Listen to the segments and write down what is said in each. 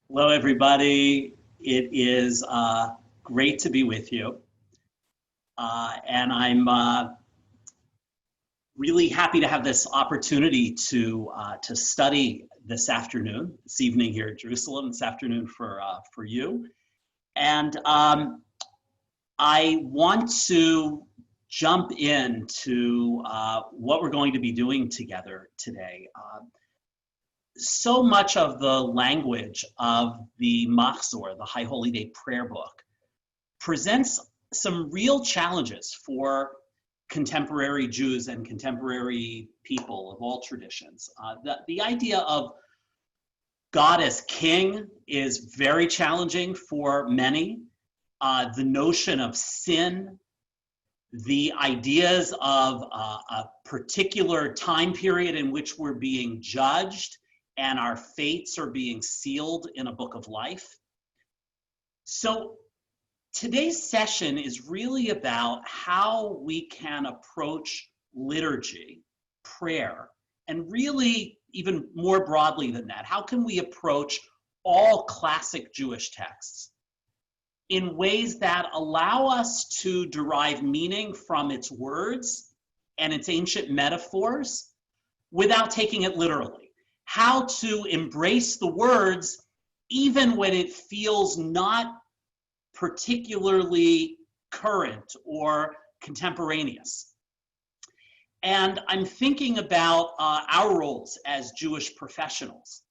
Hello, everybody. It is great to be with you. And I'm really happy to have this opportunity to study this afternoon, this evening here at Jerusalem, this afternoon for you. And I want to jump into what we're going to be doing together today. So much of the language of the Machzor, the High Holy Day prayer book, presents some real challenges for contemporary Jews and contemporary people of all traditions. The idea of God as king is very challenging for many. The notion of sin, the ideas of a particular time period in which we're being judged and our fates are being sealed in a book of life. So today's session is really about how we can approach liturgy, prayer, and really even more broadly than that, how can we approach all classic Jewish texts in ways that allow us to derive meaning from its words and its ancient metaphors without taking it literally. How to embrace the words even when it feels not particularly current or contemporaneous. And I'm thinking about our roles as Jewish professionals.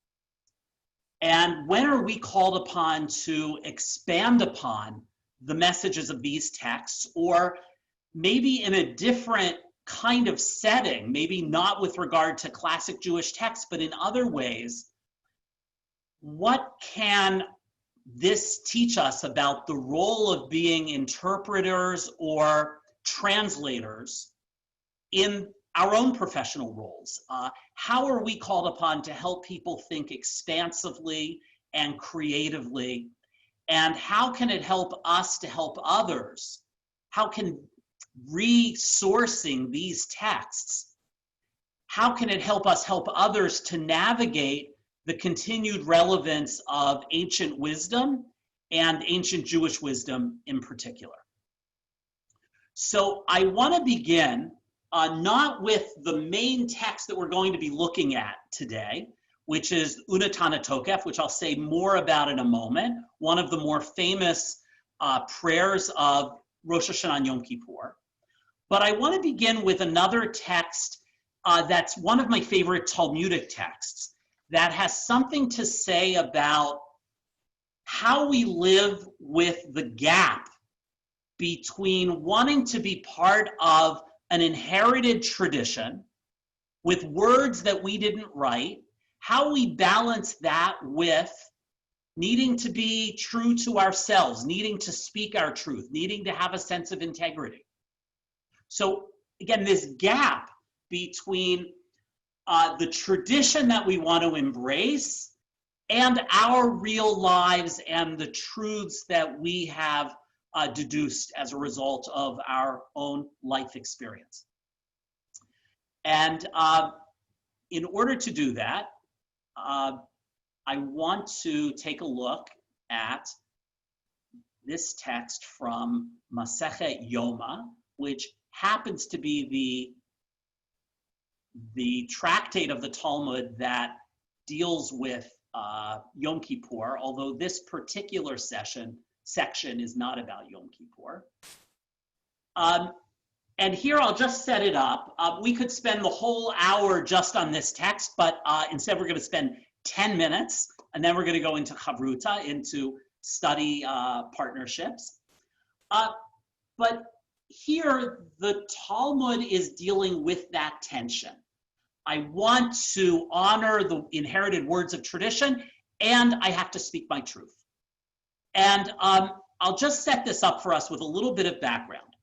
And when are we called upon to expand upon the messages of these texts, or maybe in a different kind of setting, maybe not with regard to classic Jewish texts, but in other ways, what can this teach us about the role of being interpreters or translators in our own professional roles? How are we called upon to help people think expansively and creatively? And how can it help us to help others? How can resourcing these texts, how can it help us help others to navigate the continued relevance of ancient wisdom and ancient Jewish wisdom in particular? So I want to begin not with the main text that we're going to be looking at today, which is Unatana Tokef, which I'll say more about in a moment, one of the more famous prayers of Rosh Hashanah and Yom Kippur. But I want to begin with another text that's one of my favorite Talmudic texts that has something to say about how we live with the gap between wanting to be part of an inherited tradition with words that we didn't write, how we balance that with needing to be true to ourselves, needing to speak our truth, needing to have a sense of integrity. So again, this gap between the tradition that we want to embrace and our real lives and the truths that we have deduced as a result of our own life experience. And in order to do that, I want to take a look at this text from Masechet Yoma, which happens to be the tractate of the Talmud that deals with Yom Kippur, although this particular section is not about Yom Kippur. And here I'll just set it up. We could spend the whole hour just on this text, but instead we're going to spend 10 minutes, and then we're going to go into Chavruta, into study partnerships. But here, the Talmud is dealing with that tension. I want to honor the inherited words of tradition, and I have to speak my truth. And I'll just set this up for us with a little bit of background.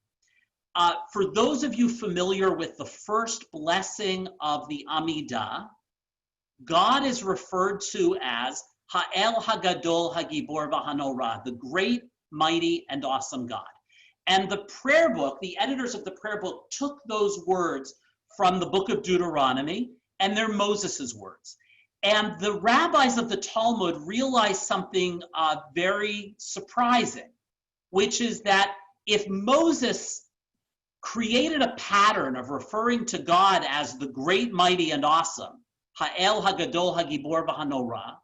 For those of you familiar with the first blessing of the Amidah, God is referred to as Ha'el Hagadol Hagibor V'Hanorah, the great, mighty, and awesome God. And the prayer book, the editors of the prayer book took those words from the book of Deuteronomy, and they're Moses's words. And the rabbis of the Talmud realized something very surprising, which is that if Moses created a pattern of referring to God as the great, mighty, and awesome, Ha'el, Hagadol, Hagibor, V'Hanorah,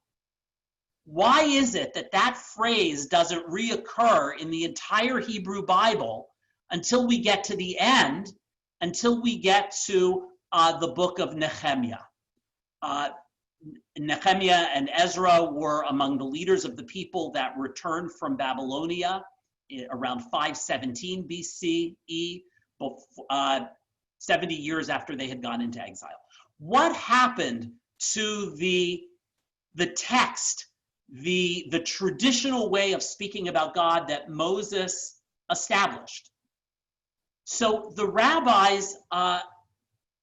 why is it that that phrase doesn't reoccur in the entire Hebrew Bible until we get to the end, until we get to the book of Nehemiah? Nehemiah and Ezra were among the leaders of the people that returned from Babylonia around 517 BCE, 70 years after they had gone into exile. What happened to the text, the traditional way of speaking about God that Moses established? So the rabbis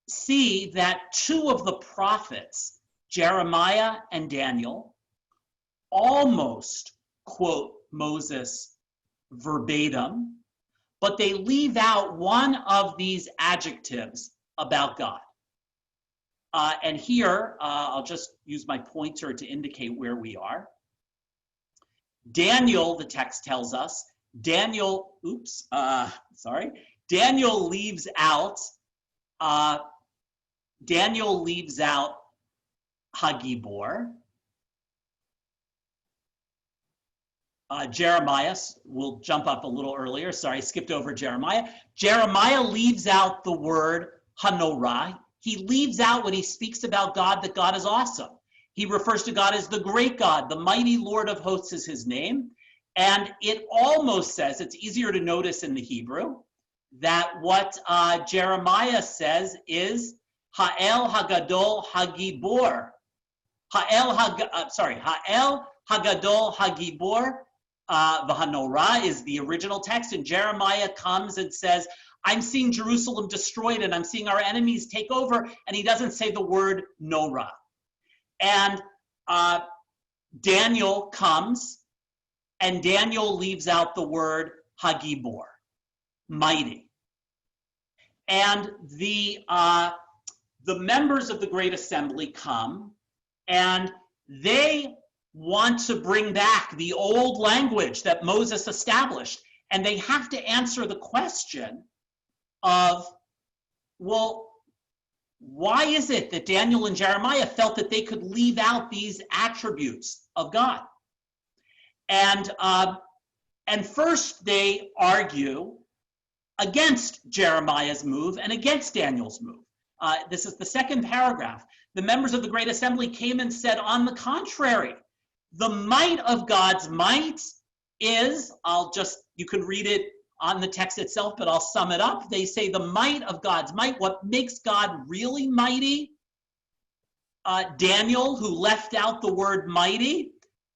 see that two of the prophets, Jeremiah and Daniel, almost quote Moses verbatim, but they leave out one of these adjectives about God. And here, I'll just use my pointer to indicate where we are. Daniel, the text tells us, Daniel leaves out Hagibor. Jeremiah, we'll jump up a little earlier. Sorry, I skipped over Jeremiah. Jeremiah leaves out the word Hanorah. He leaves out when he speaks about God that God is awesome. He refers to God as the great God, the mighty Lord of hosts is his name. And it almost says, it's easier to notice in the Hebrew, that what Jeremiah says is Ha'el Hagadol Hagibor. Ha'el Hagadol Hagibor V'Hanorah is the original text, and Jeremiah comes and says, I'm seeing Jerusalem destroyed and I'm seeing our enemies take over, and he doesn't say the word Norah. And Daniel comes, and Daniel leaves out the word Hagibor, mighty. And the members of the Great Assembly come, and they want to bring back the old language that Moses established. And they have to answer the question of, well, why is it that Daniel and Jeremiah felt that they could leave out these attributes of God? And first they argue against Jeremiah's move and against Daniel's move. This is the second paragraph. The members of the Great Assembly came and said, on the contrary, the might of God's might is, you can read it on the text itself, but I'll sum it up. They say the might of God's might, what makes God really mighty? Daniel, who left out the word mighty,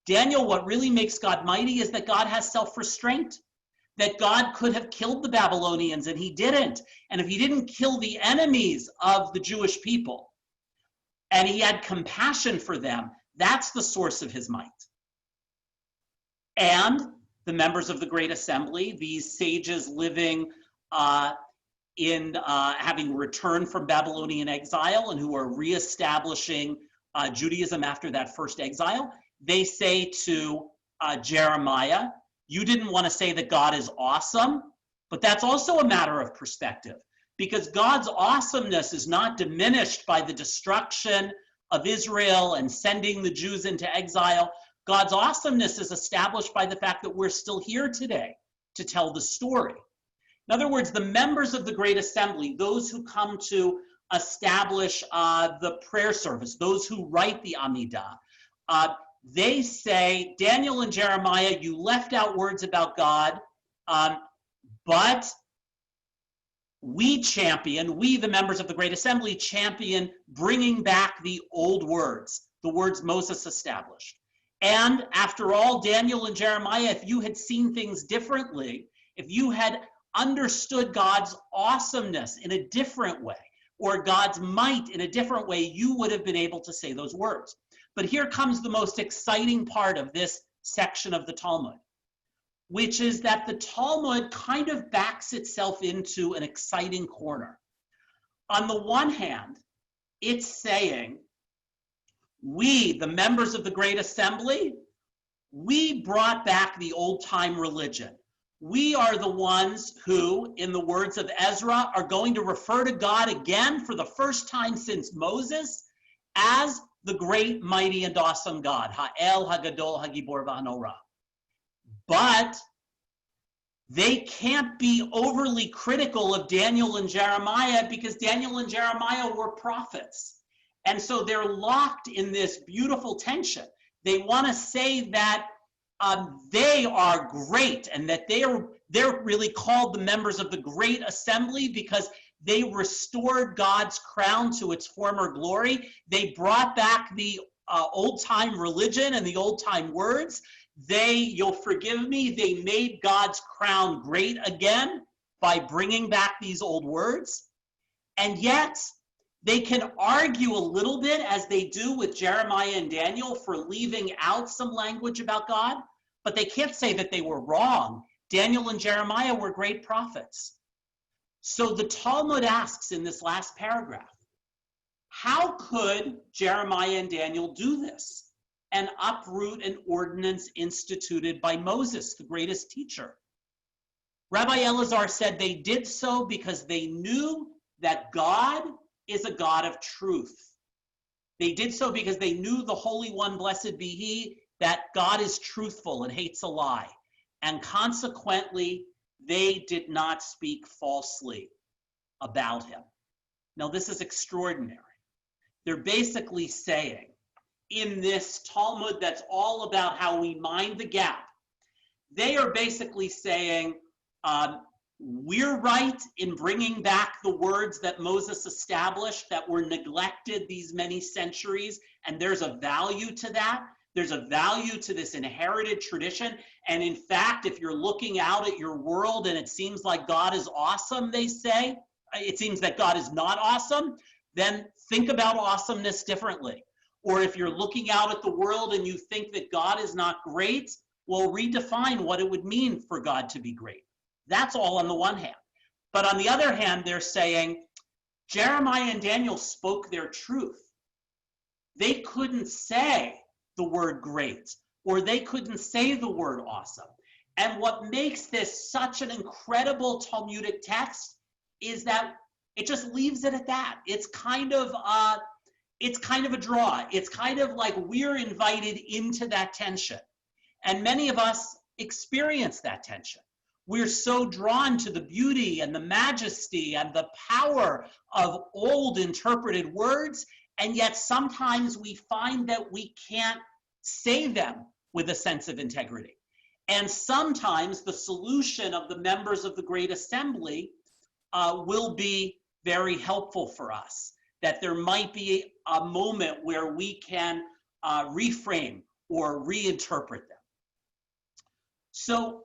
Daniel, what really makes God mighty is that God has self-restraint, that God could have killed the Babylonians and he didn't. And if he didn't kill the enemies of the Jewish people and he had compassion for them, that's the source of his might. And the members of the Great Assembly, these sages living having returned from Babylonian exile and who are reestablishing Judaism after that first exile, they say to Jeremiah, you didn't want to say that God is awesome, but that's also a matter of perspective, because God's awesomeness is not diminished by the destruction of Israel and sending the Jews into exile. God's awesomeness is established by the fact that we're still here today to tell the story. In other words, the members of the Great Assembly, those who come to establish the prayer service, those who write the Amidah, they say, Daniel and Jeremiah, you left out words about God, but we, the members of the Great Assembly, champion bringing back the old words, the words Moses established. And after all, Daniel and Jeremiah, if you had seen things differently, if you had understood God's awesomeness in a different way, or God's might in a different way, you would have been able to say those words. But here comes the most exciting part of this section of the Talmud, which is that the Talmud kind of backs itself into an exciting corner. On the one hand, it's saying, we, the members of the Great Assembly, we brought back the old-time religion. We are the ones who, in the words of Ezra, are going to refer to God again for the first time since Moses as the great, mighty, and awesome God, Ha'el, Hagadol, Hagibor, V'Hanorah. But they can't be overly critical of Daniel and Jeremiah because Daniel and Jeremiah were prophets. And so they're locked in this beautiful tension. They want to say that they are great and that they're really called the members of the Great Assembly because they restored God's crown to its former glory. They brought back the old-time religion and the old-time words. You'll forgive me, they made God's crown great again by bringing back these old words. And yet, they can argue a little bit, as they do with Jeremiah and Daniel, for leaving out some language about God, but they can't say that they were wrong. Daniel and Jeremiah were great prophets. So the Talmud asks in this last paragraph, how could Jeremiah and Daniel do this and uproot an ordinance instituted by Moses, the greatest teacher? Rabbi Elazar said they did so because they knew that God is a God of truth. They did so because they knew the Holy One, blessed be He, that God is truthful and hates a lie. And consequently, they did not speak falsely about him. Now, this is extraordinary. They're basically saying, in this Talmud that's all about how we mind the gap, they are basically saying, we're right in bringing back the words that Moses established that were neglected these many centuries, and there's a value to that. There's a value to this inherited tradition. And in fact, if you're looking out at your world and it seems like God is awesome, they say, it seems that God is not awesome, then think about awesomeness differently. Or if you're looking out at the world and you think that God is not great, well, redefine what it would mean for God to be great. That's all on the one hand. But on the other hand, they're saying, Jeremiah and Daniel spoke their truth. They couldn't say the word great, or they couldn't say the word awesome. And what makes this such an incredible Talmudic text is that it just leaves it at that. It's kind of a draw. It's kind of like we're invited into that tension. And many of us experience that tension. We're so drawn to the beauty and the majesty and the power of old interpreted words, and yet sometimes we find that we can't say them with a sense of integrity. And sometimes the solution of the members of the Great Assembly will be very helpful for us, that there might be a moment where we can reframe or reinterpret them. So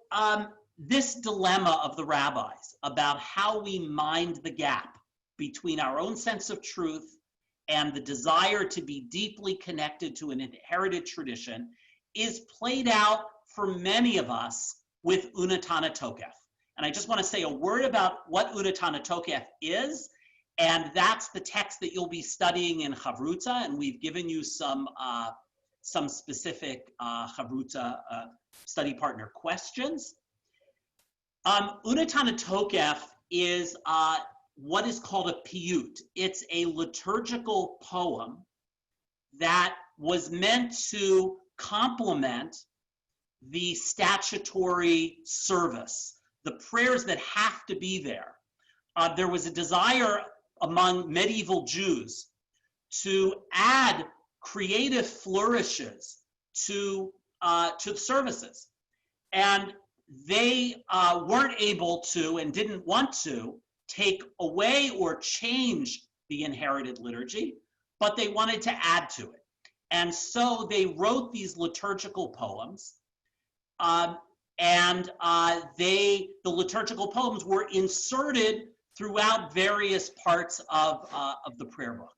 this dilemma of the rabbis about how we mind the gap between our own sense of truth and the desire to be deeply connected to an inherited tradition is played out for many of us with Unatana Tokef. And I just want to say a word about what Unatana Tokef is, and that's the text that you'll be studying in Chavruta, and we've given you some specific Chavruta study partner questions. Unatana Tokef is what is called a piyut. It's a liturgical poem that was meant to complement the statutory service, the prayers that have to be there. There was a desire among medieval Jews to add creative flourishes to the services. And they weren't able to and didn't want to take away or change the inherited liturgy, but they wanted to add to it. And so they wrote these liturgical poems, and the liturgical poems were inserted throughout various parts of the prayer book.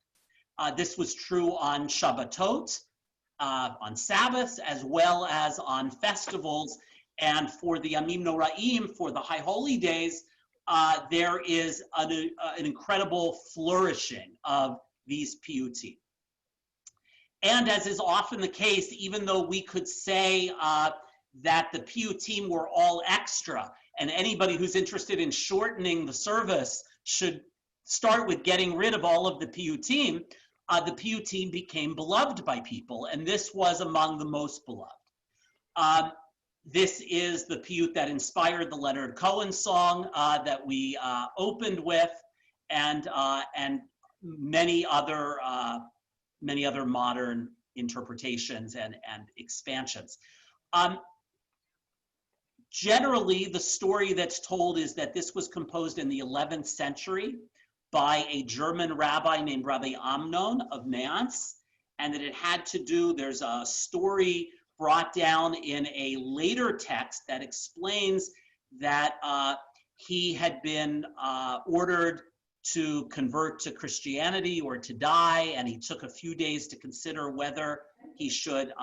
This was true on Shabbatot, on Sabbaths, as well as on festivals. And for the Yamim Noraim, for the High Holy Days, there is an incredible flourishing of these piyutim. And as is often the case, even though we could say that the PU team were all extra, and anybody who's interested in shortening the service should start with getting rid of all of the PU team, the PU team became beloved by people, and this was among the most beloved. This is the PU that inspired the Leonard Cohen song that we opened with, and many other modern interpretations and expansions. Generally, the story that's told is that this was composed in the 11th century by a German rabbi named Rabbi Amnon of Mayence, and that it had to do, there's a story brought down in a later text that explains that he had been ordered to convert to Christianity or to die, and he took a few days to consider whether he should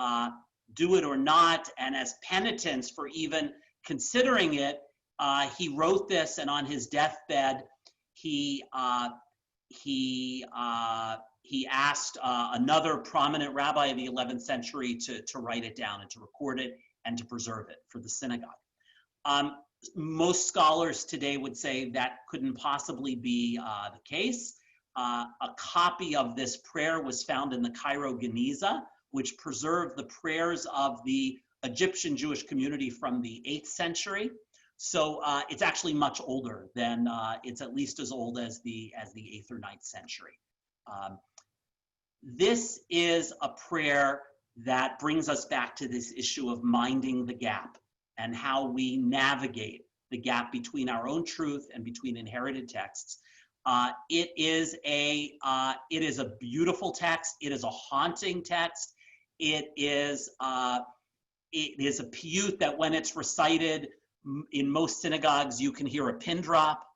do it or not, and as penitence for even considering it, he wrote this, and on his deathbed, he asked another prominent rabbi in the 11th century to write it down and to record it and to preserve it for the synagogue. Most scholars today would say that couldn't possibly be the case. A copy of this prayer was found in the Cairo Geniza, which preserved the prayers of the Egyptian Jewish community from the 8th century. So it's actually much older than, it's at least as old as the 8th or 9th century. This is a prayer that brings us back to this issue of minding the gap and how we navigate the gap between our own truth and between inherited texts. It is a beautiful text. It is a haunting text. It is a piyut that when it's recited in most synagogues, you can hear a pin drop.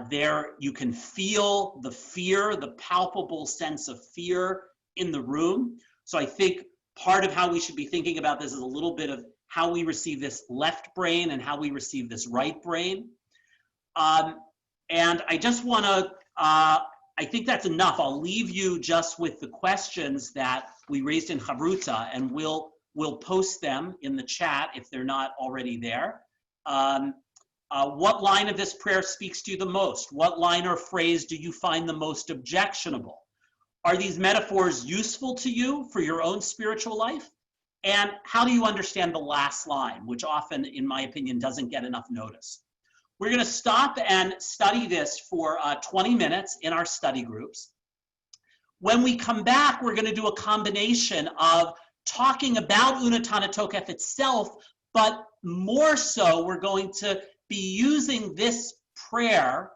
There you can feel the fear, the palpable sense of fear in the room. So I think part of how we should be thinking about this is a little bit of how we receive this left brain and how we receive this right brain. And I just want to, I think that's enough. I'll leave you just with the questions that we raised in Chavruta, and we'll post them in the chat if they're not already there. What line of this prayer speaks to you the most? What line or phrase do you find the most objectionable? Are these metaphors useful to you for your own spiritual life? And how do you understand the last line, which often, in my opinion, doesn't get enough notice? We're going to stop and study this for 20 minutes in our study groups. When we come back, we're going to do a combination of talking about Unatana Tokef itself, but more so, we're going to be using this prayer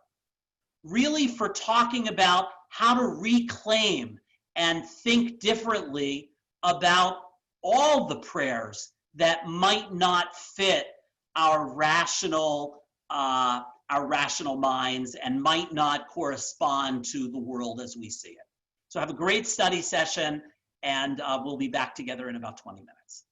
really for talking about how to reclaim and think differently about all the prayers that might not fit our rational minds and might not correspond to the world as we see it. So have a great study session, and we'll be back together in about 20 minutes.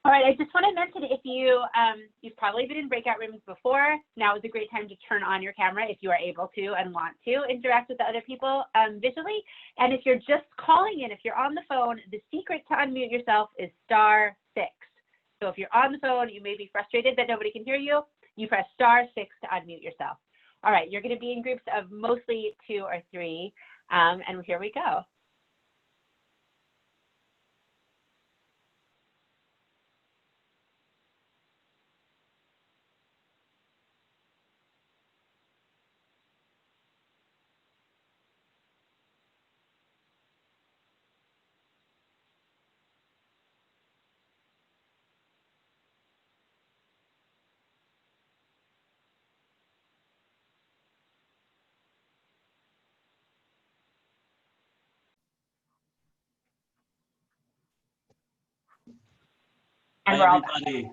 All right, I just want to mention, if you've probably been in breakout rooms before, now is a great time to turn on your camera if you are able to and want to interact with the other people visually. And if you're just calling in, if you're on the phone, the secret to unmute yourself is *6. So if you're on the phone, you may be frustrated that nobody can hear you, you press *6 to unmute yourself. All right, you're going to be in groups of mostly 2 or 3, and here we go. And hi everybody.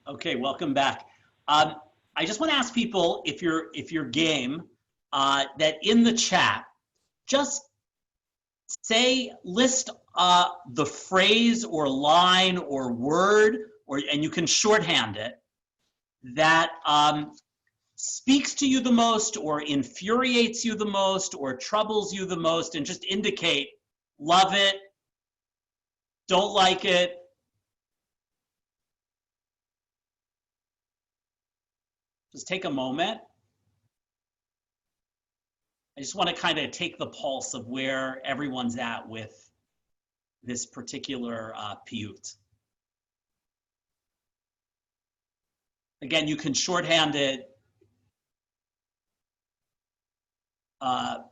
Okay, welcome back. I just want to ask people, if you're game, that in the chat, just list the phrase or line or word, and you can shorthand it, that speaks to you the most or infuriates you the most or troubles you the most, and just indicate, love it, don't like it. Just take a moment. I just want to kind of take the pulse of where everyone's at with this particular piyut. Again, you can shorthand it.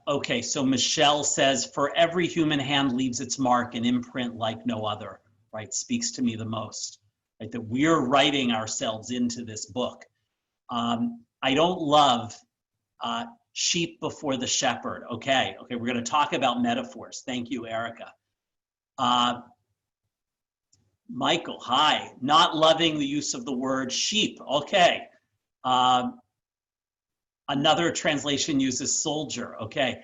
Okay, so Michelle says, for every human hand leaves its mark and imprint like no other, right? Speaks to me the most, right? That we're writing ourselves into this book. I don't love sheep before the shepherd. Okay, we're going to talk about metaphors. Thank you, Erica. Michael, hi. Not loving the use of the word sheep. Okay. Another translation uses soldier. Okay.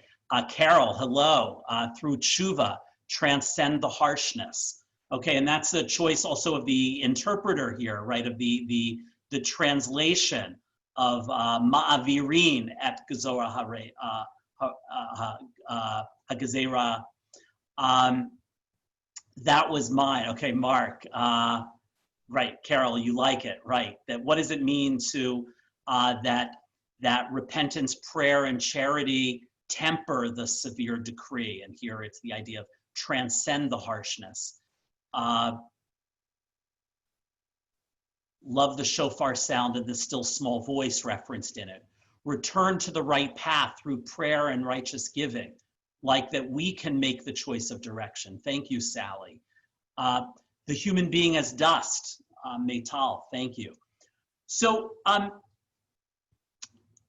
Carol, hello. Through tshuva, transcend the harshness. Okay, and that's a choice also of the interpreter here, right? Of the translation of ma'avirin et gezora hagezera. That was mine. Okay, Mark. Right, Carol, you like it, right? That what does it mean to that repentance, prayer, and charity temper the severe decree? And here it's the idea of transcend the harshness. Love the shofar sound and the still small voice referenced in it. Return to the right path through prayer and righteous giving, like that we can make the choice of direction. Thank you, Sally. The human being as dust, Maytal, thank you. So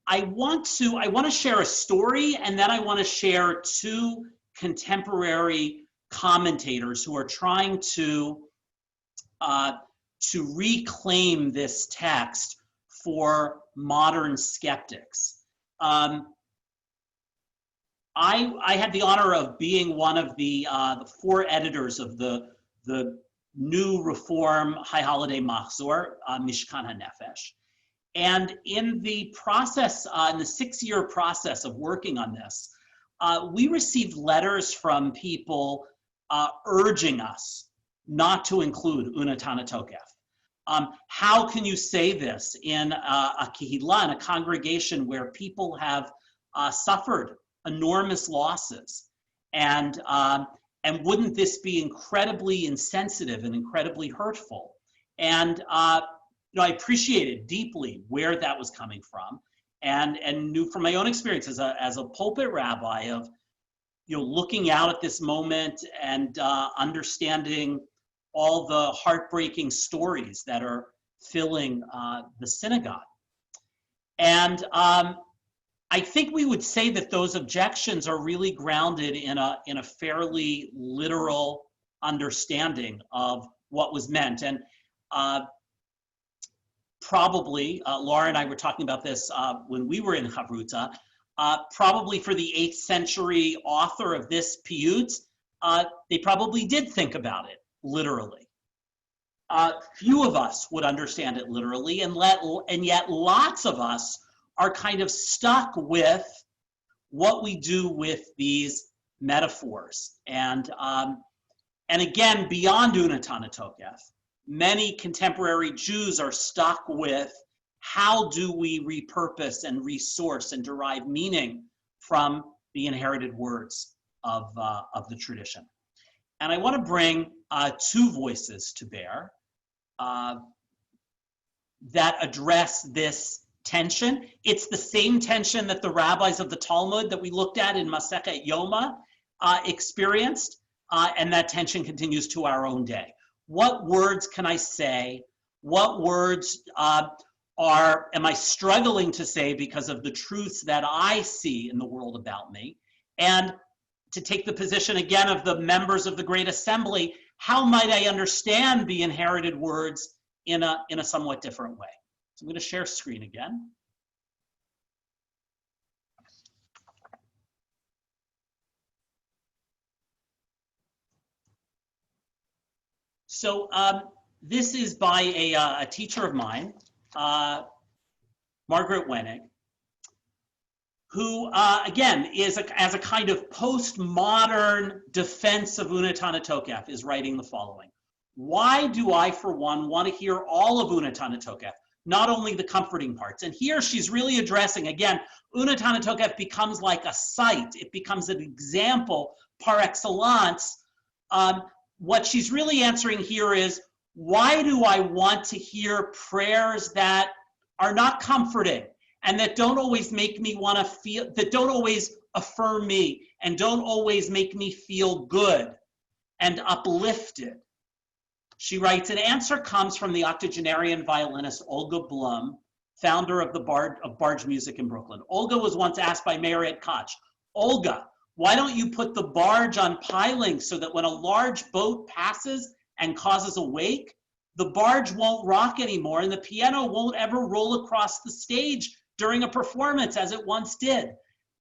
I want to share a story, and then I want to share two contemporary commentators who are trying to reclaim this text for modern skeptics. I had the honor of being one of the 4 editors of the new Reform High Holiday Machzor, Mishkan HaNefesh. And in the process, in the 6-year process of working on this, we received letters from people urging us not to include Unatana Tokef. How can you say this in a kehillah, in a congregation where people have suffered enormous losses? And wouldn't this be incredibly insensitive and incredibly hurtful? And I appreciated deeply where that was coming from, and knew from my own experience as a pulpit rabbi of looking out at this moment and understanding all the heartbreaking stories that are filling the synagogue. And I think we would say that those objections are really grounded in a fairly literal understanding of what was meant. And probably, Laura and I were talking about this when we were in Chavruta, probably for the 8th century author of this piyut, they probably did think about it literally. Few of us would understand it literally, and yet lots of us are kind of stuck with what we do with these metaphors. And again, beyond Unatana Tokef, many contemporary Jews are stuck with how do we repurpose and resource and derive meaning from the inherited words of the tradition. And I want to bring 2 voices to bear that address this tension. It's the same tension that the rabbis of the Talmud that we looked at in Masechet Yoma experienced, and that tension continues to our own day. What words can I say? What words am I struggling to say because of the truths that I see in the world about me? And to take the position again of the members of the Great Assembly, how might I understand the inherited words in a somewhat different way? So I'm going to share screen again. So this is by a teacher of mine, Margaret Wenig, who again is as a kind of postmodern defense of Unetane Tokef, is writing the following. Why do I, for one, want to hear all of Unetane Tokef, not only the comforting parts? And here she's really addressing, again, Unetane Tokef becomes like a site. It becomes an example par excellence. What she's really answering here is, why do I want to hear prayers that are not comforting and that don't always make me want to feel, that don't always affirm me and don't always make me feel good and uplifted? She writes, an answer comes from the octogenarian violinist Olga Blum, founder of Barge Music in Brooklyn. Olga was once asked by Mayor Ed Koch, Olga, why don't you put the barge on pilings so that when a large boat passes and causes a wake, the barge won't rock anymore and the piano won't ever roll across the stage during a performance as it once did?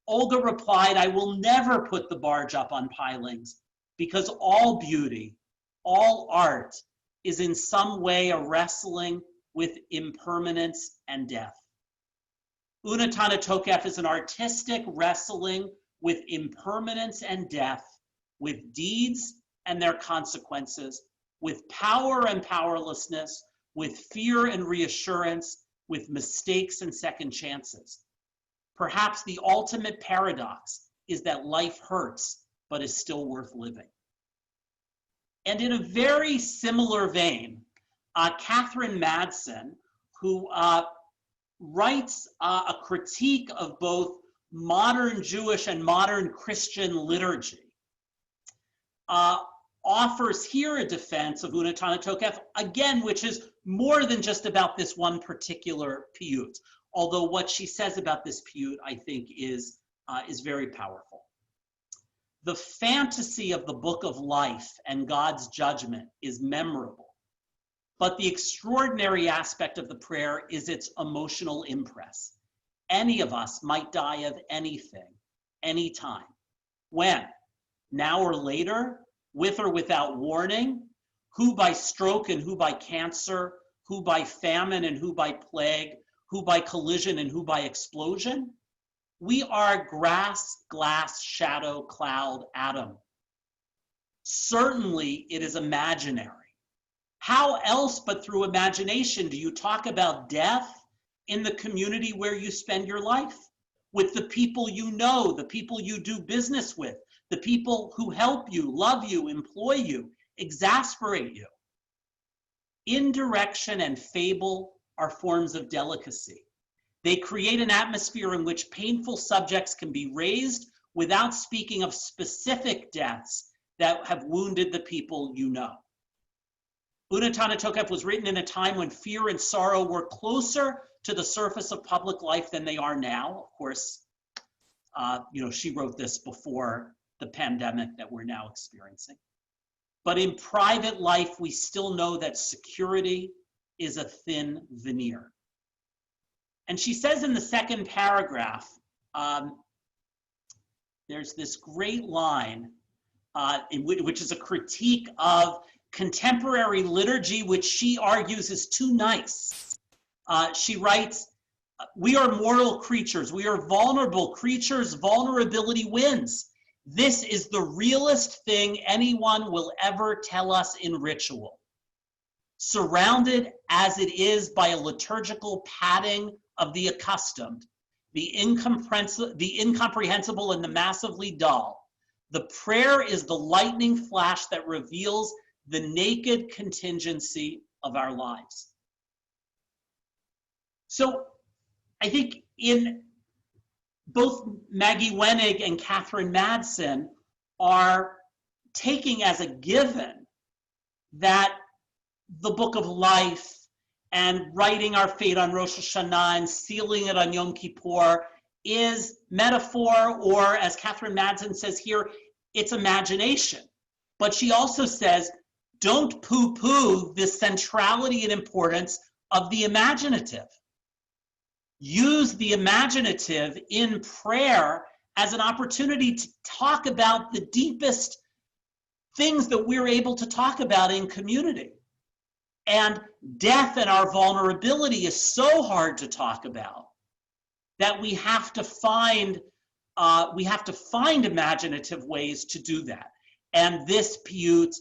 Olga replied, I will never put the barge up on pilings because all beauty, all art is in some way a wrestling with impermanence and death. Unetane Tokef is an artistic wrestling with impermanence and death, with deeds and their consequences, with power and powerlessness, with fear and reassurance, with mistakes and second chances. Perhaps the ultimate paradox is that life hurts, but is still worth living. And in a very similar vein, Catherine Madsen, who writes a critique of both modern Jewish and modern Christian liturgy, offers here a defense of Unetane Tokef, again, which is more than just about this one particular piyut, although what she says about this piyut, I think, is very powerful. The fantasy of the book of life and God's judgment is memorable, but the extraordinary aspect of the prayer is its emotional impress. Any of us might die of anything, anytime. When? Now or later? With or without warning? Who by stroke and who by cancer? Who by famine and who by plague? Who by collision and who by explosion? We are grass, glass, shadow, cloud, atom. Certainly it is imaginary. How else but through imagination do you talk about death in the community where you spend your life? With the people you know, the people you do business with, the people who help you, love you, employ you, exasperate you. Indirection and fable are forms of delicacy. They create an atmosphere in which painful subjects can be raised without speaking of specific deaths that have wounded the people you know. Unetane Tokef was written in a time when fear and sorrow were closer to the surface of public life than they are now. Of course, she wrote this before the pandemic that we're now experiencing. But in private life, we still know that security is a thin veneer. And she says in the second paragraph, there's this great line, which is a critique of contemporary liturgy, which she argues is too nice. She writes, we are mortal creatures. We are vulnerable creatures. Vulnerability wins. This is the realest thing anyone will ever tell us in ritual. Surrounded as it is by a liturgical padding of the accustomed, the incomprehensible and the massively dull, the prayer is the lightning flash that reveals the naked contingency of our lives. So I think in both Maggie Wenig and Catherine Madsen are taking as a given that the book of life and writing our fate on Rosh Hashanah and sealing it on Yom Kippur is metaphor, or as Catherine Madsen says here, it's imagination. But she also says, don't poo-poo the centrality and importance of the imaginative. Use the imaginative in prayer as an opportunity to talk about the deepest things that we're able to talk about in community. And death and our vulnerability is so hard to talk about that we have to find imaginative ways to do that. And this piyut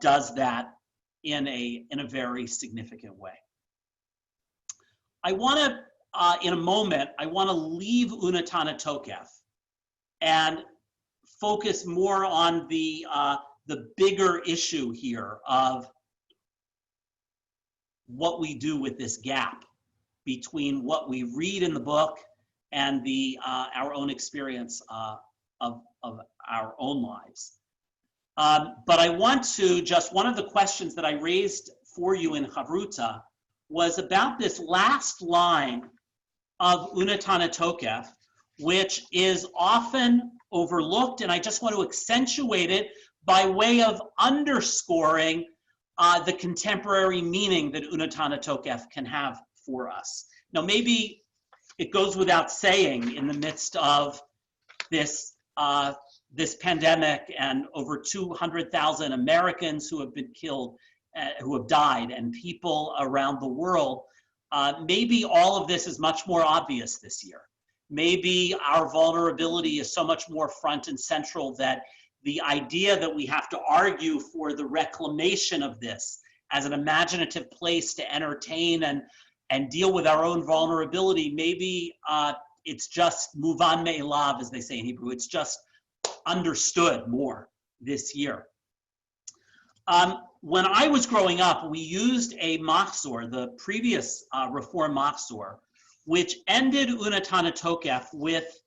does that in a very significant way. I want to, in a moment, I want to leave Unatana Tokef and focus more on the bigger issue here of what we do with this gap between what we read in the book and our own experience of our own lives. But I want to one of the questions that I raised for you in Chavruta was about this last line of Unatana Tokef, which is often overlooked, and I just want to accentuate it by way of underscoring the contemporary meaning that Unatana Tokef can have for us. Now, maybe it goes without saying in the midst of this pandemic and over 200,000 Americans who have been killed, who have died, and people around the world, maybe all of this is much more obvious this year. Maybe our vulnerability is so much more front and central that the idea that we have to argue for the reclamation of this as an imaginative place to entertain and deal with our own vulnerability, maybe it's just muvan me'elav, as they say in Hebrew. It's just understood more this year. When I was growing up, we used a machzor, the previous Reform machzor, which ended Unatana Tokef with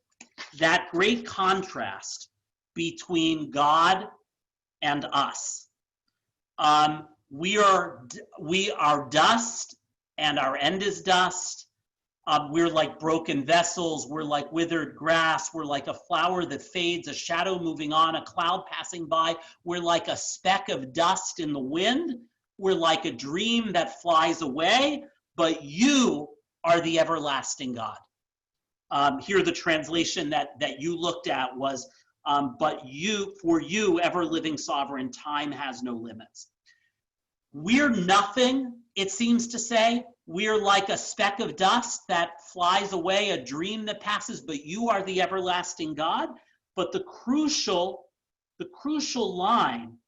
that great contrast between God and us. We are dust, and our end is dust. We're like broken vessels. We're like withered grass. We're like a flower that fades, a shadow moving on, a cloud passing by. We're like a speck of dust in the wind. We're like a dream that flies away, but you are the everlasting God. Here, the translation that you looked at was, but you, for you, ever living sovereign, time has no limits. We're nothing, it seems to say. We're like a speck of dust that flies away, a dream that passes, but you are the everlasting God. But the crucial line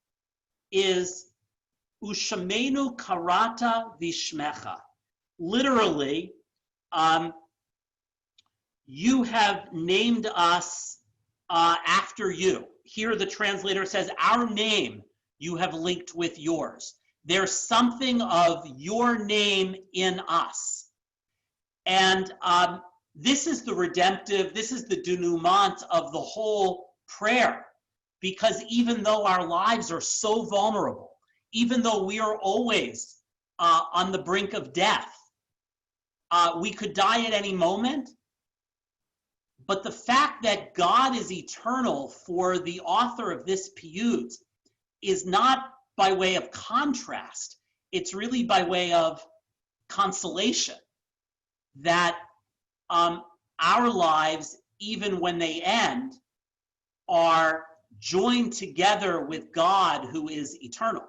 is Ushamenu karata vishmecha. Literally, you have named us after you. Here the translator says, our name you have linked with yours. There's something of your name in us. And this is the redemptive, this is the denouement of the whole prayer. Because even though our lives are so vulnerable, even though we are always on the brink of death, we could die at any moment. But the fact that God is eternal for the author of this piyut is not by way of contrast. It's really by way of consolation that our lives, even when they end, are joined together with God who is eternal.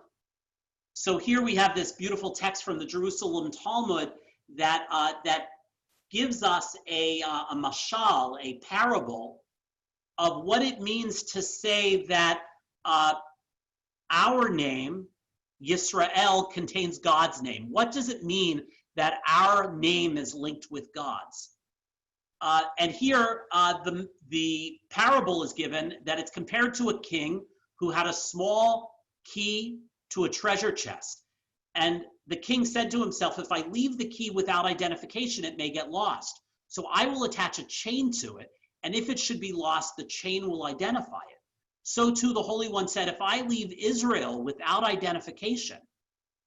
So here we have this beautiful text from the Jerusalem Talmud that gives us a mashal, a parable of what it means to say that our name, Yisrael, contains God's name. What does it mean that our name is linked with God's? And here the parable is given that it's compared to a king who had a small key to a treasure chest. And the king said to himself, if I leave the key without identification, it may get lost. So I will attach a chain to it. And if it should be lost, the chain will identify it. So too, the Holy One said, if I leave Israel without identification,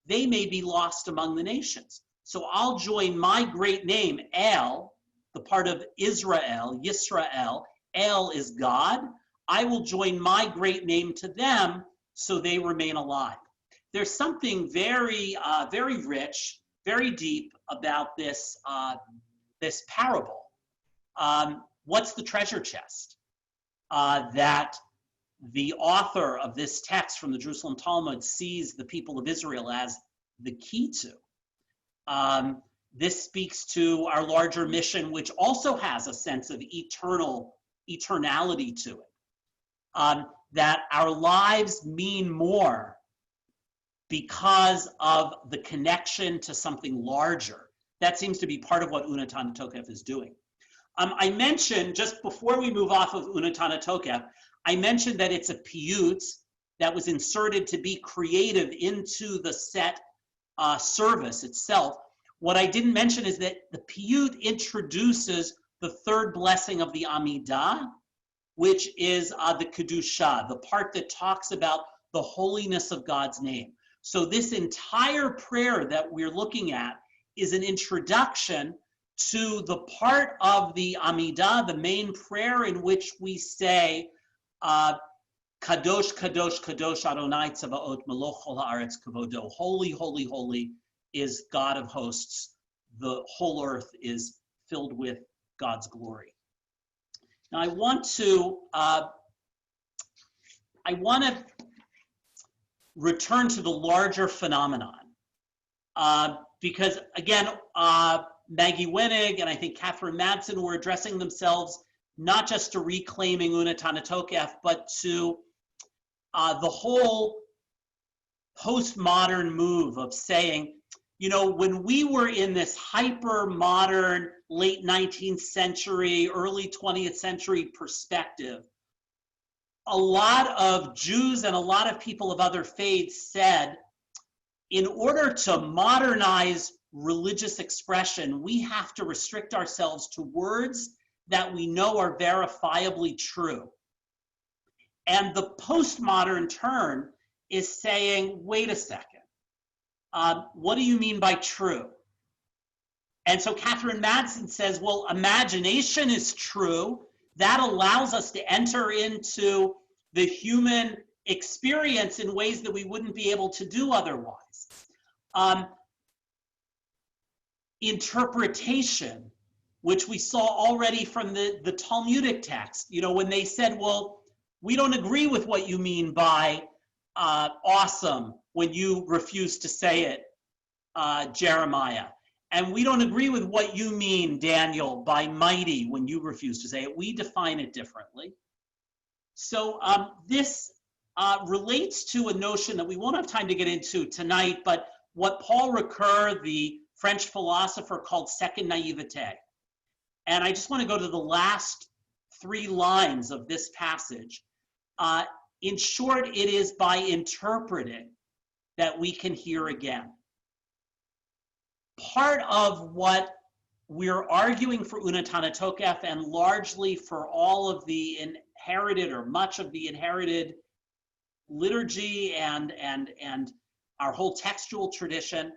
they may be lost among the nations. So I'll join my great name, El, the part of Israel, Yisrael. El is God. I will join my great name to them so they remain alive. There's something very, very rich, very deep about this, this parable. What's the treasure chest that the author of this text from the Jerusalem Talmud sees the people of Israel as the key to? This speaks to our larger mission, which also has a sense of eternality to it. That our lives mean more because of the connection to something larger. That seems to be part of what Unatana Tokef is doing. I mentioned, just before we move off of Unatana Tokef, I mentioned that it's a piyut that was inserted to be creative into the set service itself. What I didn't mention is that the piyut introduces the third blessing of the Amidah, which is the Kedusha, the part that talks about the holiness of God's name. So this entire prayer that we're looking at is an introduction to the part of the Amidah, the main prayer in which we say, Kadosh, Kadosh, Kadosh Adonai Tzavaot Melech Kol Haaretz Kavodo. Holy, holy, holy is God of hosts. The whole earth is filled with God's glory. Now I want to return to the larger phenomenon because again, Maggie Wenig and I think Catherine Madsen were addressing themselves not just to reclaiming Unatana Tokef, but to the whole postmodern move of saying, you know, when we were in this hyper-modern late 19th century, early 20th century perspective, a lot of Jews and a lot of people of other faiths said, in order to modernize religious expression, we have to restrict ourselves to words that we know are verifiably true. And the postmodern turn is saying, wait a second, what do you mean by true? And so Catherine Madsen says, well, imagination is true. That allows us to enter into the human experience in ways that we wouldn't be able to do otherwise. Interpretation, which we saw already from the Talmudic text, you know, when they said, well, we don't agree with what you mean by awesome when you refuse to say it, Jeremiah. And we don't agree with what you mean, Daniel, by mighty when you refuse to say it. We define it differently. So this relates to a notion that we won't have time to get into tonight, but what Paul Ricoeur, the French philosopher, called second naivete. And I just want to go to the last 3 lines of this passage. In short, it is by interpreting that we can hear again. Part of what we're arguing for Unatana Tokef and largely for all of the inherited or much of the inherited liturgy and our whole textual tradition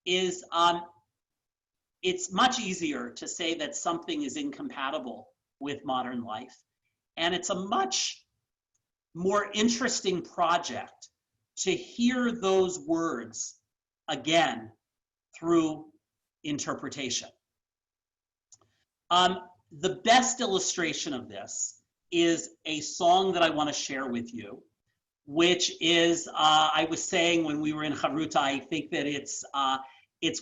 is it's much easier to say that something is incompatible with modern life. And it's a much more interesting project to hear those words again through interpretation. The best illustration of this is a song that I want to share with you, which is, I was saying when we were in Charuta, I think that it's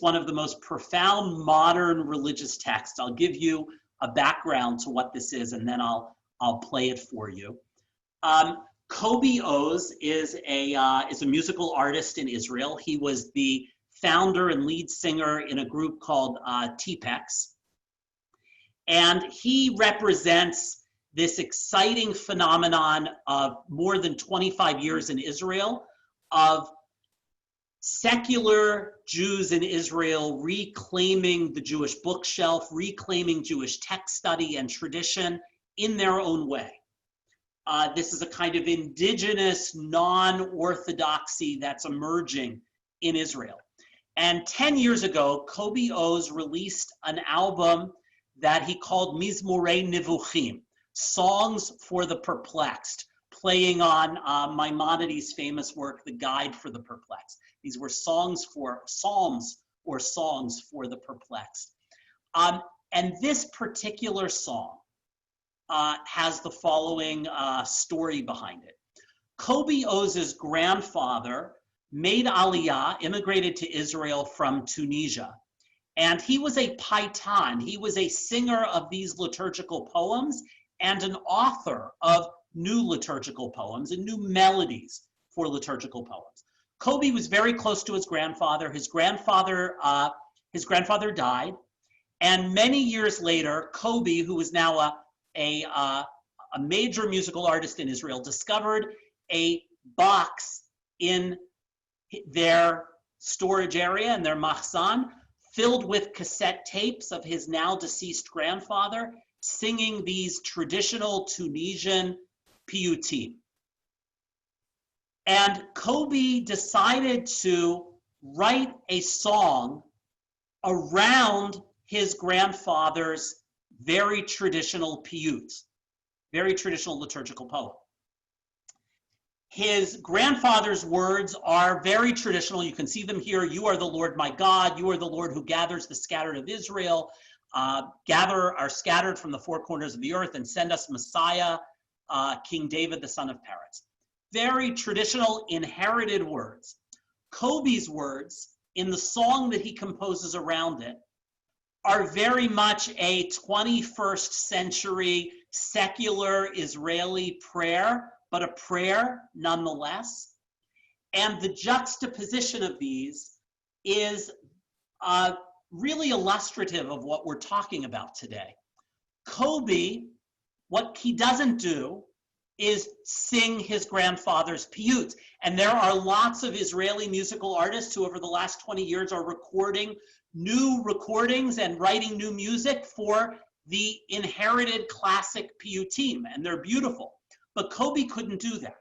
one of the most profound modern religious texts. I'll give you a background to what this is, and then I'll play it for you. Kobe Oz is a musical artist in Israel. He was the founder and lead singer in a group called T-Pex. And he represents this exciting phenomenon of more than 25 years in Israel of secular Jews in Israel reclaiming the Jewish bookshelf, reclaiming Jewish text study and tradition in their own way. This is a kind of indigenous non-orthodoxy that's emerging in Israel. And 10 years ago, Kobe Oz released an album that he called Mizmorei Nevuchim, Songs for the Perplexed, playing on Maimonides' famous work, The Guide for the Perplexed. These were psalms or songs for the perplexed. And this particular song has the following story behind it. Kobe Oz's grandfather made Aliyah, immigrated to Israel from Tunisia. And he was a paitan. He was a singer of these liturgical poems and an author of new liturgical poems and new melodies for liturgical poems. Kobe was very close to his grandfather. His grandfather died, and many years later, Kobe, who is now a major musical artist in Israel, discovered a box in their storage area, in their machzan, filled with cassette tapes of his now deceased grandfather singing these traditional Tunisian piyutim. And Kobe decided to write a song around his grandfather's very traditional piyut, very traditional liturgical poem. His grandfather's words are very traditional. You can see them here. You are the Lord my God. You are the Lord who gathers the scattered of Israel. Are scattered from the four corners of the earth and send us Messiah, King David, the son of Pardes. Very traditional, inherited words. Kobe's words, in the song that he composes around it, are very much a 21st century secular Israeli prayer, but a prayer nonetheless. And the juxtaposition of these is really illustrative of what we're talking about today. Kobe, what he doesn't do is sing his grandfather's piyut. And there are lots of Israeli musical artists who over the last 20 years are recording new recordings and writing new music for the inherited classic piyutim, and they're beautiful. But Kobe couldn't do that.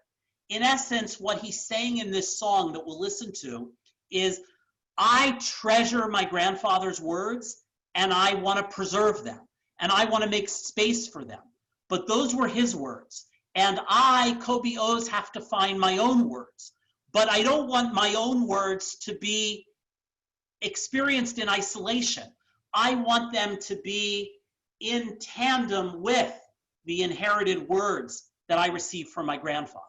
In essence, what he's saying in this song that we'll listen to is, I treasure my grandfather's words and I want to preserve them and I want to make space for them. But those were his words. And I, Kobe Oz, have to find my own words. But I don't want my own words to be experienced in isolation. I want them to be in tandem with the inherited words that I received from my grandfather.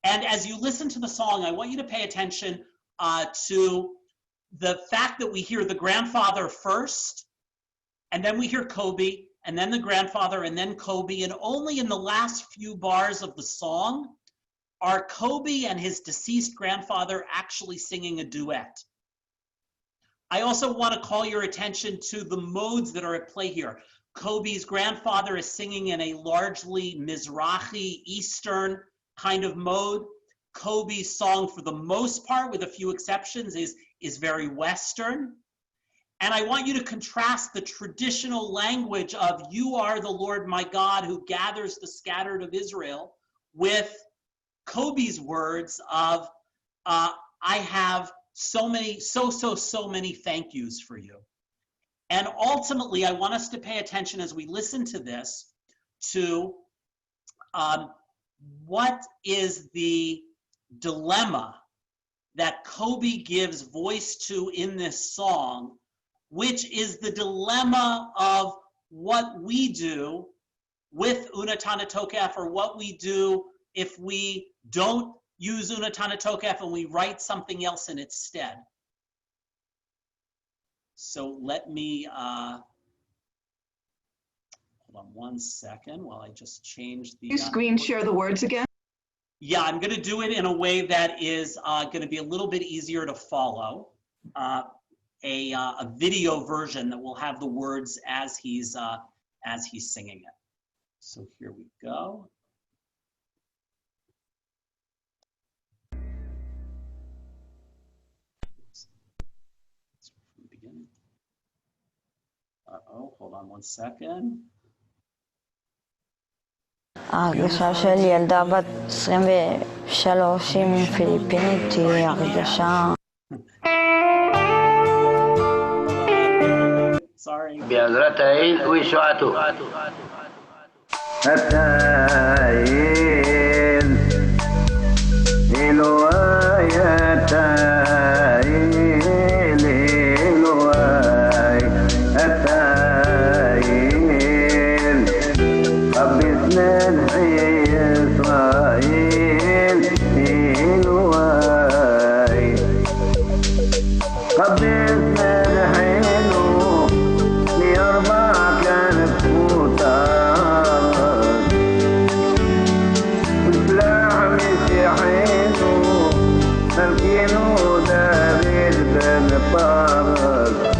And as you listen to the song, I want you to pay attention to the fact that we hear the grandfather first, and then we hear Kobe, and then the grandfather, and then Kobe, and only in the last few bars of the song are Kobe and his deceased grandfather actually singing a duet. I also want to call your attention to the modes that are at play here. Kobe's grandfather is singing in a largely Mizrahi, Eastern kind of mode. Kobe's song, for the most part, with a few exceptions, is very Western. And I want you to contrast the traditional language of "You are the Lord my God who gathers the scattered of Israel" with Kobe's words of "I have so many thank yous for you." And ultimately, I want us to pay attention as we listen to this to what is the dilemma that Kobe gives voice to in this song, which is the dilemma of what we do with Unatana Tokef, or what we do if we don't use Unatana Tokef and we write something else in its stead. So let me, hold on one second while I just change the— Can you screen share the words again? Yeah, I'm going to do it in a way that is going to be a little bit easier to follow. A video version that will have the words as he's singing it. So here we go. From the beginning. Hold on one second. ההרגשה של ילדה בת 23 עם פיליפינית היא הרגשה... Sorry. بعذرة عيد ويشوعته التاين إلواي التاين إلواي التاين قبسنا الحي إسرائيل إلواي قبسنا الحي ربينو دافيد بن بارد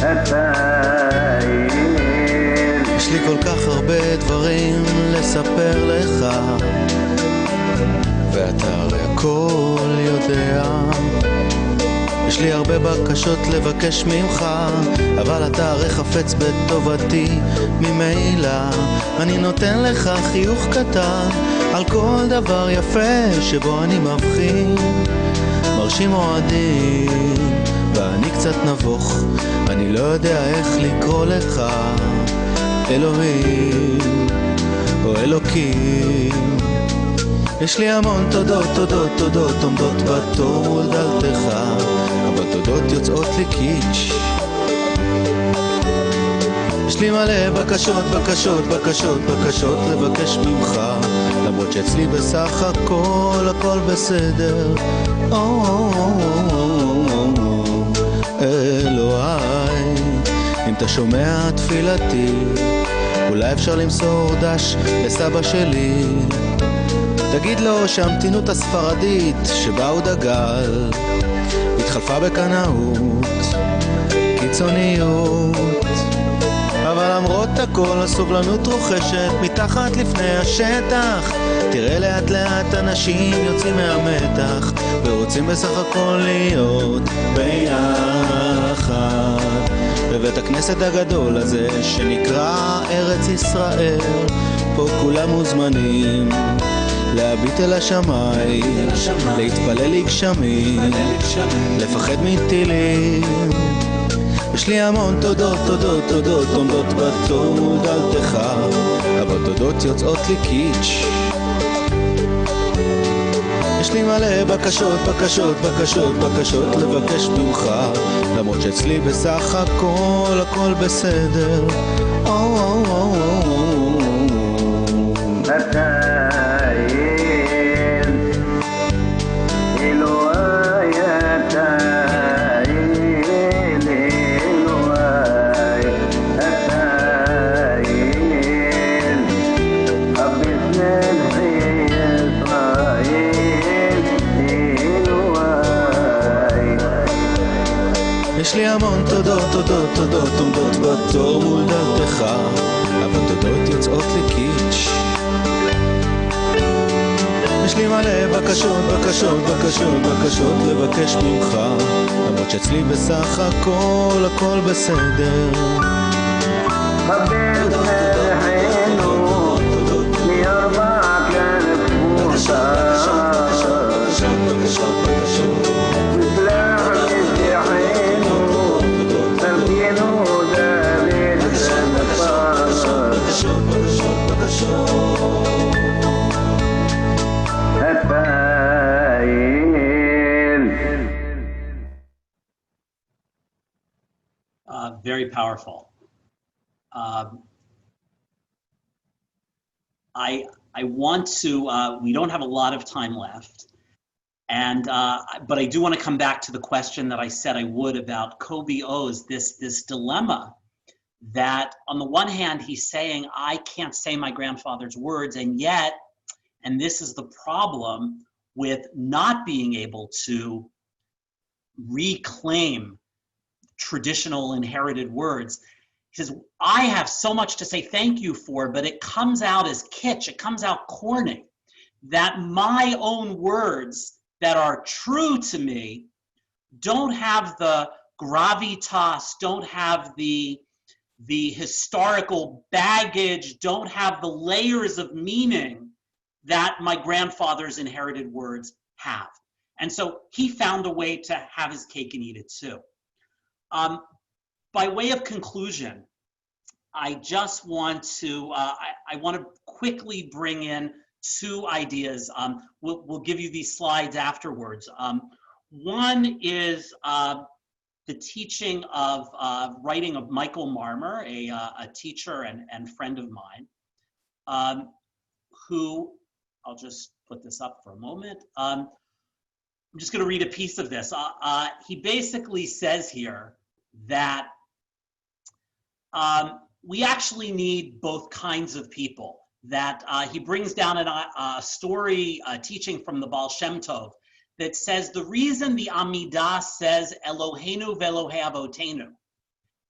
التايل. יש לי כל כך הרבה דברים לספר לך, ואתה הרי הכל יודע. יש לי הרבה בקשות לבקש ממך, אבל אתה הרי חפץ בטובתי ממילא. אני נותן לך חיוך קטן על כל דבר יפה שבו אני מבחין. מרשים אוהדים ואני קצת נבוך, אני לא יודע איך לקרוא לך אלוהים או אלוקים. יש לי המון תודות, תודות, תודות עומדות בתור מול דלתך, אבל תודות יוצאות לי קיץ'. יש לי מלא בקשות, בקשות, בקשות, בקשות לבקש ממך, למרות שאצלי בסך הכל הכל בסדר. אלוהי, אם אתה שומע תפילתי, אולי אפשר למסור דש לסבא שלי. תגיד לו שהמתינות הספרדית שבה הוא דגל התחלפה בקנאות, קיצוניות. אבל למרות הכל הסובלנות רוכשת מתחת לפני השטח. תראה לאט לאט אנשים יוצאים מהמתח ורוצים בסך הכל להיות ביחד בבית הכנסת הגדול הזה שנקרא ארץ ישראל. פה כולם מוזמנים להביט אל השמיים, להתפלל לגשמים, לפחד מטילים. יש לי המון תודות, תודות, תודות עומדות בתור מול דלתך, אבל תודות יוצאות לי קיץ'. יש לי מלא בקשות, בקשות, בקשות, בקשות לבקש ממך, למרות שאצלי בסך הכל הכל בסדר. יש לי המון תודות, תודות, תודות עומדות בתור מול דלתך, אבל תודות יוצאות לי קיץ'. יש לי מלא בקשות, בקשות, בקשות, בקשות לבקש ממך, למרות שאצלי בסך הכל הכל בסדר. חבר מלחנו מארבע כנף מוסר, Very powerful. I want to, we don't have a lot of time left, and but I do want to come back to the question that I said I would about Kobe O's, this dilemma that on the one hand he's saying I can't say my grandfather's words, and yet, and this is the problem with not being able to reclaim traditional inherited words. He says, I have so much to say thank you for, but it comes out as kitsch, it comes out corny, that my own words that are true to me don't have the gravitas, don't have the historical baggage, don't have the layers of meaning that my grandfather's inherited words have. And so he found a way to have his cake and eat it too. By way of conclusion, I just want to, I want to quickly bring in two ideas. We'll give you these slides afterwards. One is the teaching of writing of Michael Marmer, a teacher and friend of mine, who, I'll just put this up for a moment. I'm just going to read a piece of this. He basically says here that we actually need both kinds of people. That he brings down a story, teaching from the Baal Shem Tov, that says the reason the Amidah says Eloheinu ve'Elohei Avotenu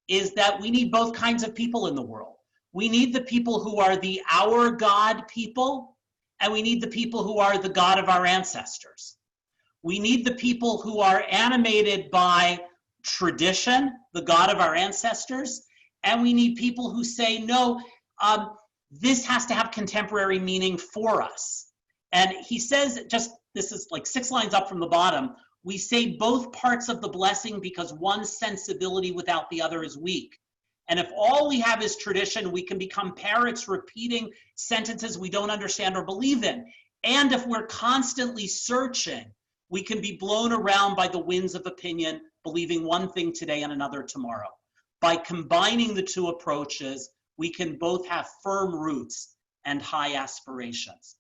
is that we need both kinds of people in the world. We need the people who are the our God people, and we need the people who are the God of our ancestors. We need the people who are animated by tradition, the God of our ancestors, and we need people who say, no, this has to have contemporary meaning for us. And he says, just, this is like 6 lines up from the bottom, we say both parts of the blessing because one sensibility without the other is weak. And if all we have is tradition, we can become parrots repeating sentences we don't understand or believe in. And if we're constantly searching, we can be blown around by the winds of opinion, believing one thing today and another tomorrow. By combining the two approaches, we can both have firm roots and high aspirations.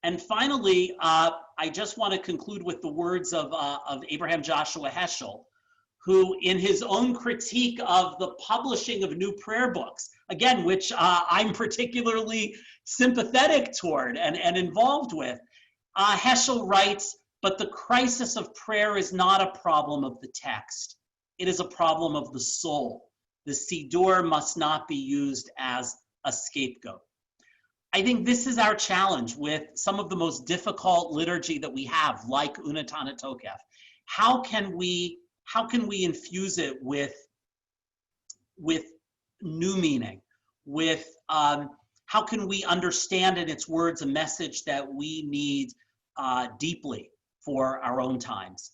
And finally, I just want to conclude with the words of Abraham Joshua Heschel, who in his own critique of the publishing of new prayer books, again, which I'm particularly sympathetic toward and involved with, Heschel writes, but the crisis of prayer is not a problem of the text. It is a problem of the soul. The Siddur must not be used as a scapegoat. I think this is our challenge with some of the most difficult liturgy that we have, like Unatana Tokef. How can we infuse it with new meaning, with how can we understand in its words a message that we need deeply for our own times?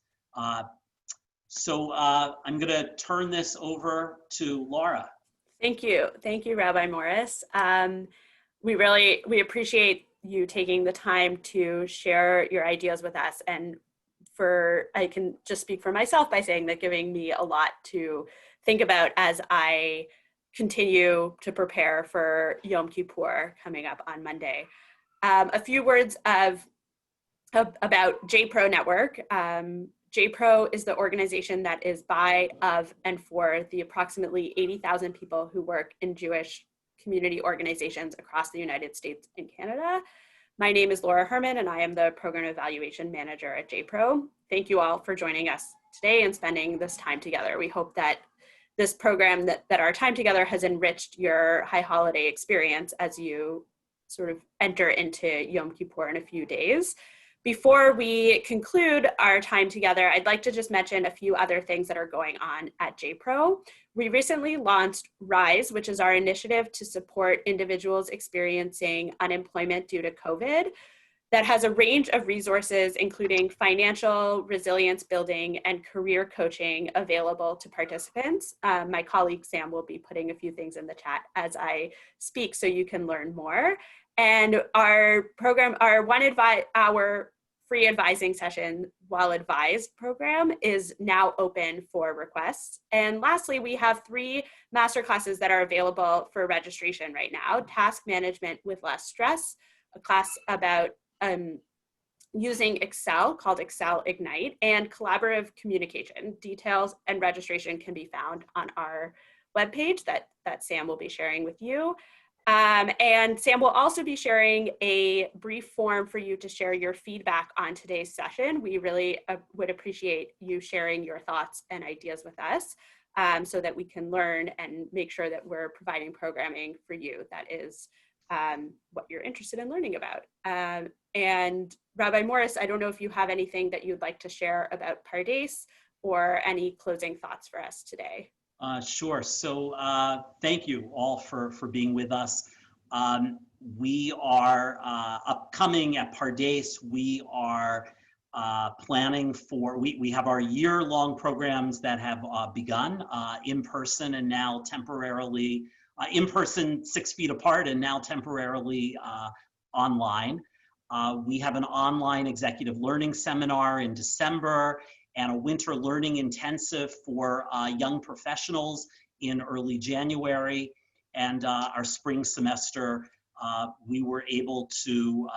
So I'm going to turn this over to Laura. Thank you, Rabbi Morris. We appreciate you taking the time to share your ideas with us, and I can just speak for myself by saying that giving me a lot to think about as I continue to prepare for Yom Kippur coming up on Monday. A few words about JPro Network. JPro is the organization that is by, of, and for the approximately 80,000 people who work in Jewish community organizations across the United States and Canada. My name is Laura Herman, and I am the Program Evaluation Manager at JPro. Thank you all for joining us today and spending this time together. We hope that this program, that our time together has enriched your high holiday experience as you sort of enter into Yom Kippur in a few days. Before we conclude our time together, I'd like to just mention a few other things that are going on at JPro. We recently launched RISE, which is our initiative to support individuals experiencing unemployment due to COVID, that has a range of resources, including financial resilience building and career coaching available to participants. My colleague Sam will be putting a few things in the chat as I speak so you can learn more. And our program, our 1 hour free advising session, While Advised program, is now open for requests. And lastly, we have 3 masterclasses that are available for registration right now: Task Management with Less Stress, a class about using Excel called Excel Ignite, and Collaborative Communication. Details and registration can be found on our webpage that Sam will be sharing with you. And Sam will also be sharing a brief form for you to share your feedback on today's session. We really would appreciate you sharing your thoughts and ideas with us so that we can learn and make sure that we're providing programming for you that is what you're interested in learning about. And Rabbi Morris, I don't know if you have anything that you'd like to share about Pardes or any closing thoughts for us today. Sure. So thank you all for being with us. We are upcoming at Pardes. We are planning for, we have our year-long programs that have begun in person and now temporarily, in person 6 feet apart and now temporarily online. We have an online executive learning seminar in December and a winter learning intensive for young professionals in early January. And our spring semester, we were able to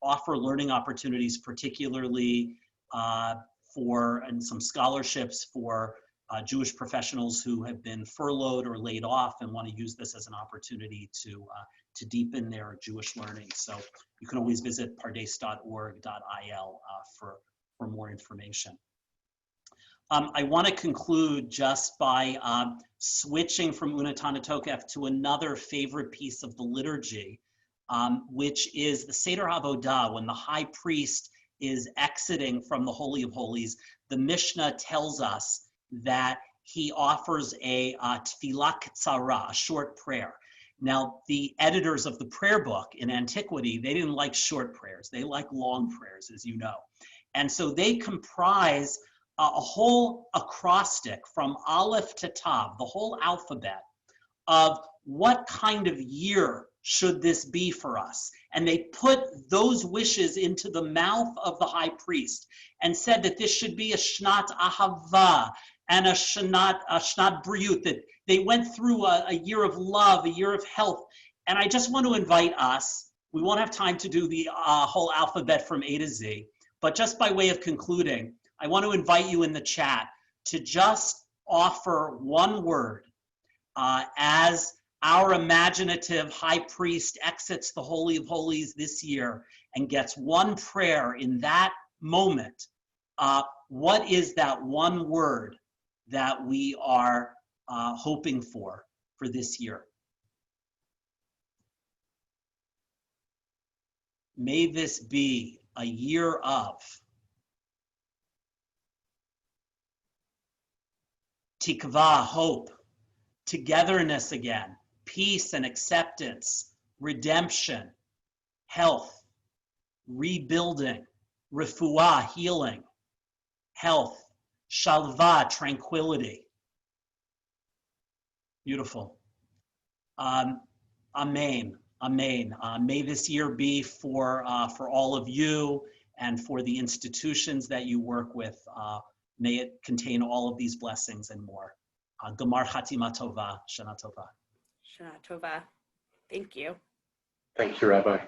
offer learning opportunities, particularly and some scholarships for Jewish professionals who have been furloughed or laid off and want to use this as an opportunity to deepen their Jewish learning. So you can always visit pardes.org.il for more information. I want to conclude just by switching from Unatana Tokef to another favorite piece of the liturgy, which is the Seder Avodah. When the high priest is exiting from the Holy of Holies, the Mishnah tells us that he offers a tefillah ktsara, a short prayer. Now, the editors of the prayer book in antiquity, they didn't like short prayers. They like long prayers, as you know. And so they comprise a whole acrostic from Aleph to Tav, the whole alphabet, of what kind of year should this be for us. And they put those wishes into the mouth of the high priest and said that this should be a Shnat Ahava and a Shnat Briut, that they went through a year of love, a year of health. And I just want to invite us, we won't have time to do the whole alphabet from A to Z, but just by way of concluding, I want to invite you in the chat to just offer one word as our imaginative high priest exits the Holy of Holies this year and gets one prayer in that moment. What is that one word that we are hoping for this year? May this be a year of tikva, hope, togetherness again, peace and acceptance, redemption, health, rebuilding, refuah, healing, health, shalva, tranquility. Beautiful. Amen. Amen. May this year be for all of you and for the institutions that you work with. May it contain all of these blessings and more. Gamar Chatima Tova, Shana Tova. Shana Tova. Thank you. Thank you, Rabbi.